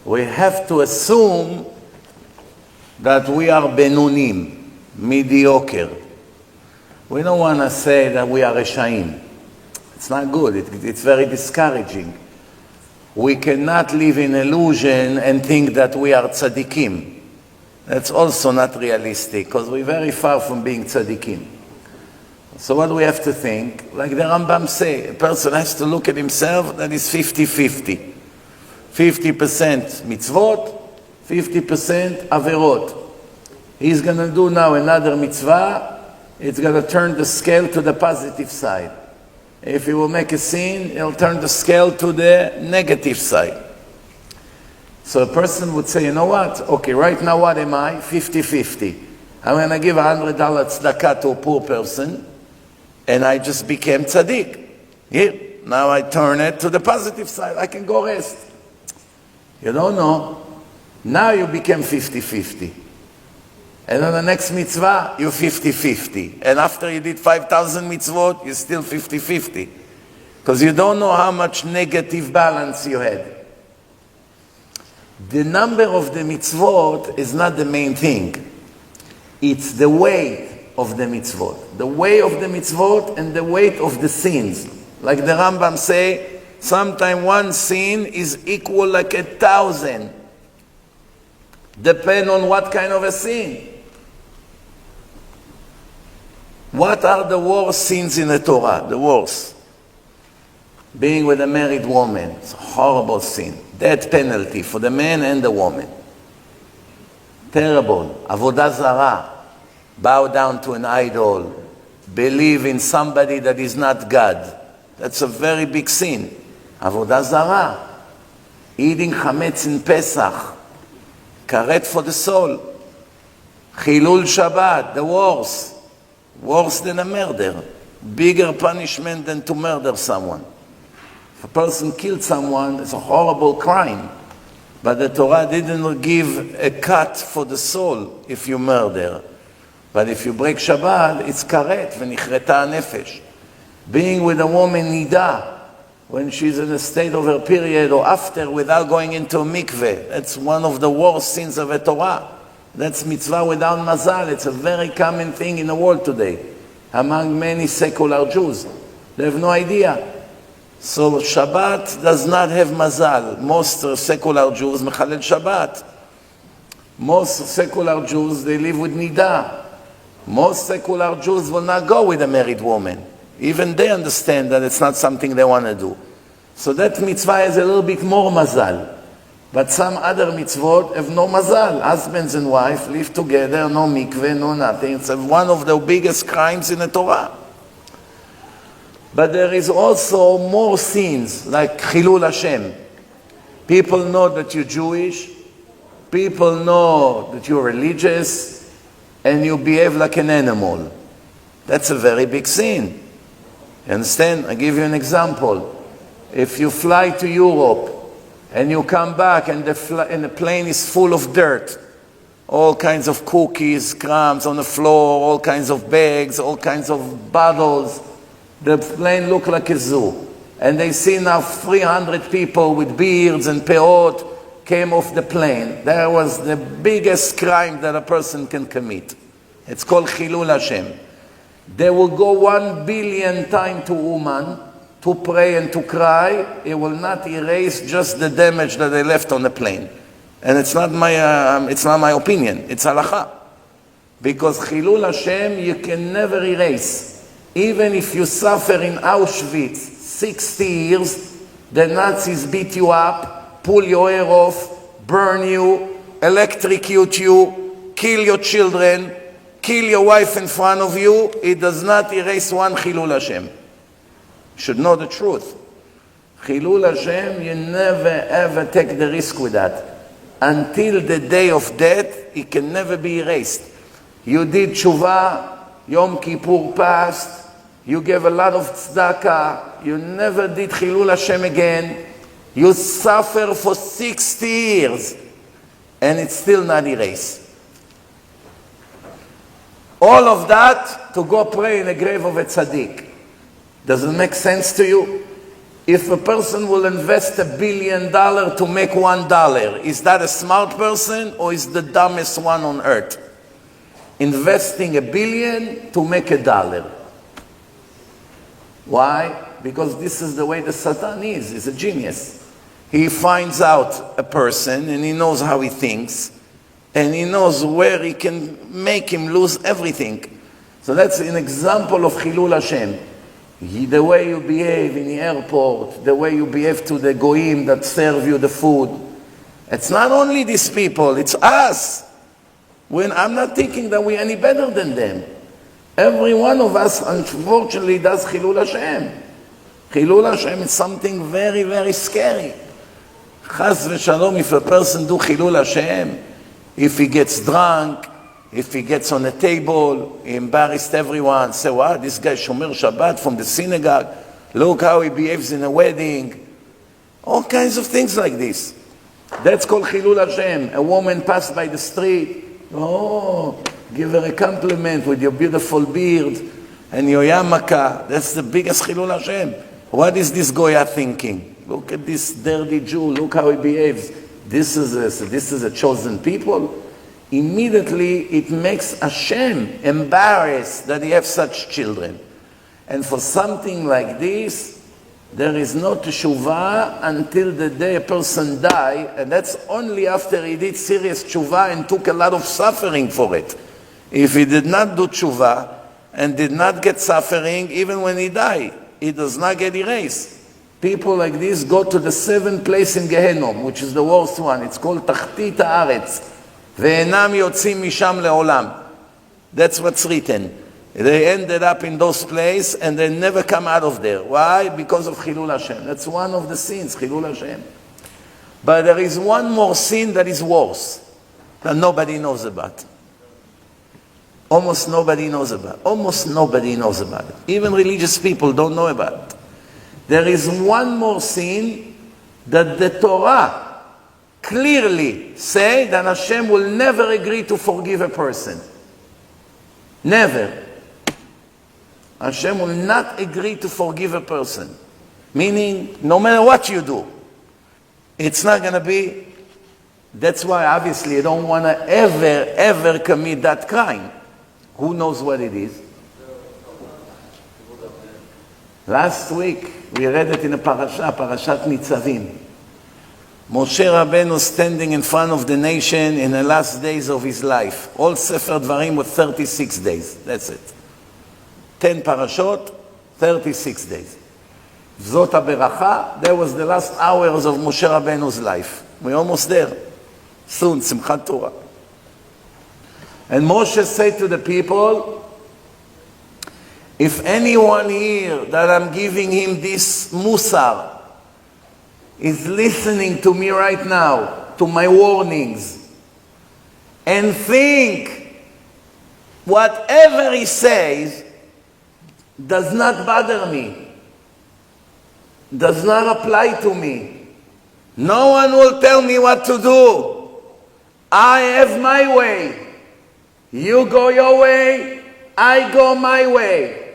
we have to assume that we are benunim, mediocre. We don't want to say that we are reshaim. It's not good. It's very discouraging. We cannot live in illusion and think that we are tzaddikim. That's also not realistic, because we're very far from being tzaddikim. So what do we have to think? Like the Rambam say, a person has to look at himself that is 50-50. 50% mitzvot, 50% averot. He's going to do now another mitzvah. It's going to turn the scale to the positive side. If he will make a sin, he'll turn the scale to the negative side. So a person would say, you know what? Okay, right now what am I? 50-50. I'm going to give $100 tzedakah to a poor person, and I just became tzaddik. Here, now I turn it to the positive side. I can go rest. You don't know. Now you became 50-50. And on the next mitzvah, you're 50-50. And after you did 5,000 mitzvot, you're still 50-50. Because you don't know how much negative balance you had. The number of the mitzvot is not the main thing. It's the weight of the mitzvot. The weight of the mitzvot and the weight of the sins. Like the Rambam say, sometimes one sin is equal like 1,000. Depend on what kind of a sin. What are the worst sins in the Torah? The worst. Being with a married woman. It's a horrible sin. Death penalty for the man and the woman. Terrible. Avodah zarah. Bow down to an idol. Believe in somebody that is not God. That's a very big sin. Avodah zarah. Eating chametz in Pesach. Karet for the soul. Chilul Shabbat. The worst. Worse than a murder. Bigger punishment than to murder someone. If a person killed someone, it's a horrible crime. But the Torah didn't give a cut for the soul if you murder. But if you break Shabbat, it's karet, v'nichreta nefesh. Being with a woman nida, when she's in a state of her period or after without going into a mikveh, that's one of the worst sins of the Torah. That's mitzvah without mazal. It's a very common thing in the world today, among many secular Jews. They have no idea. So Shabbat does not have mazal. Most secular Jews mechalel Shabbat. Most secular Jews, they live with nida. Most secular Jews will not go with a married woman. Even they understand that it's not something they want to do. So that mitzvah has a little bit more mazal. But some other mitzvot have no mazal. Husbands and wife live together, no mikveh, no nothing. It's one of the biggest crimes in the Torah. But there is also more sins, like Chilul Hashem. People know that you're Jewish. People know that you're religious. And you behave like an animal. That's a very big sin. You understand? I'll give you an example. If you fly to Europe, and you come back and the plane is full of dirt. All kinds of cookies, crumbs on the floor, all kinds of bags, all kinds of bottles. The plane looks like a zoo. And they see now 300 people with beards and peot came off the plane. That was the biggest crime that a person can commit. It's called Chilul Hashem. They will go 1 billion times to Uman to pray and to cry. It will not erase just the damage that they left on the plane. And it's not my opinion. It's halakha. Because Chilul Hashem you can never erase. Even if you suffer in Auschwitz 60 years, the Nazis beat you up, pull your hair off, burn you, electrocute you, kill your children, kill your wife in front of you, it does not erase one Chilul Hashem. You should know the truth. Chilul Hashem, you never ever take the risk with that. Until the day of death, it can never be erased. You did tshuva, Yom Kippur passed, you gave a lot of tzedakah, you never did Chilul Hashem again, you suffer for 60 years, and it's still not erased. All of that to go pray in the grave of a tzaddik. Does it make sense to you? If a person will invest $1 billion to make $1, is that a smart person or is the dumbest one on earth? Investing $1 billion to make $1. Why? Because this is the way the Satan is. He's a genius. He finds out a person and he knows how he thinks and he knows where he can make him lose everything. So that's an example of Chilul Hashem. The way you behave in the airport, the way you behave to the goyim that serve you the food. It's not only these people, it's us. When I'm not thinking that we're any better than them. Every one of us, unfortunately, does Chilul Hashem. Chilul Hashem is something very, very scary. Chas v'shalom, if a person do Chilul Hashem, if he gets drunk, if he gets on a table, he embarrassed everyone, say, wow, this guy Shomer Shabbat from the synagogue, look how he behaves in a wedding. All kinds of things like this. That's called Chilul Hashem. A woman passed by the street, oh, give her a compliment with your beautiful beard and your yarmulke. That's the biggest Chilul Hashem. What is this Goya thinking? Look at this dirty Jew, look how he behaves. This is a chosen people. Immediately it makes Hashem embarrassed that he has such children. And for something like this, there is no teshuvah until the day a person dies, and that's only after he did serious teshuvah and took a lot of suffering for it. If he did not do teshuvah and did not get suffering, even when he died, he does not get erased. People like this go to the 7th place in Gehenom, which is the worst one. It's called Tachtit Haaretz. Ve'enam yotzim misham le'olam. That's what's written. They ended up in those places and they never come out of there. Why? Because of Chilul Hashem. That's one of the sins, Chilul Hashem. But there is one more sin that is worse, that nobody knows about. Almost nobody knows about. Almost nobody knows about it. Even religious people don't know about it. There is one more sin that the Torah clearly say that Hashem will never agree to forgive a person. Never. Hashem will not agree to forgive a person. Meaning, no matter what you do, it's not going to be. That's why obviously you don't want to ever commit that crime. Who knows what it is? Last week, we read it in a Parashat Nitzavim. Moshe Rabbeinu standing in front of the nation in the last days of his life. All Sefer Dvarim with 36 days. That's it. 10 parashot, 36 days. Zot HaBeracha, that was the last hours of Moshe Rabbeinu's life. We're almost there. Soon, Simchat Torah. And Moshe said to the people, if anyone here that I'm giving him this musar is listening to me right now, to my warnings, and think whatever he says does not bother me, does not apply to me. No one will tell me what to do. I have my way. You go your way, I go my way.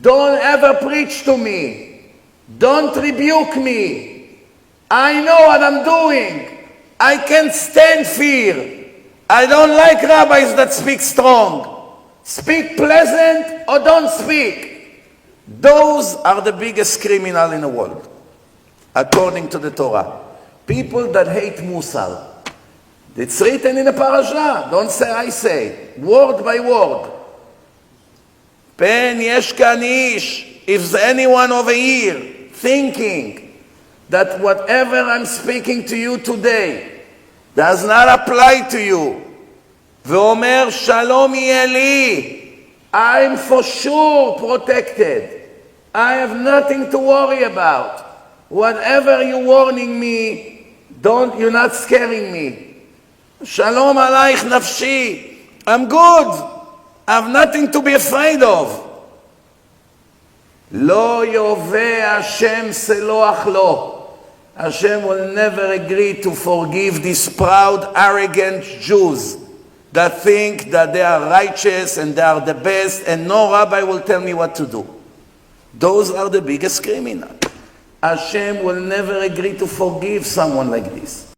Don't ever preach to me. Don't rebuke me. I know what I'm doing. I can't stand fear. I don't like rabbis that speak strong. Speak pleasant or don't speak. Those are the biggest criminal in the world, according to the Torah. People that hate Musar. It's written in the parasha. Don't say I say. Word by word. Pen yesh kan ish. If there's anyone over here thinking that whatever I'm speaking to you today does not apply to you, ve'omer shalom yeh li, I'm for sure protected. I have nothing to worry about. Whatever you're warning me, you're not scaring me. Shalom alaich nafshi. I'm good. I have nothing to be afraid of. Lo yoveh Hashem seloach lo. Hashem will never agree to forgive these proud, arrogant Jews that think that they are righteous and they are the best and no rabbi will tell me what to do. Those are the biggest criminals. Hashem will never agree to forgive someone like this.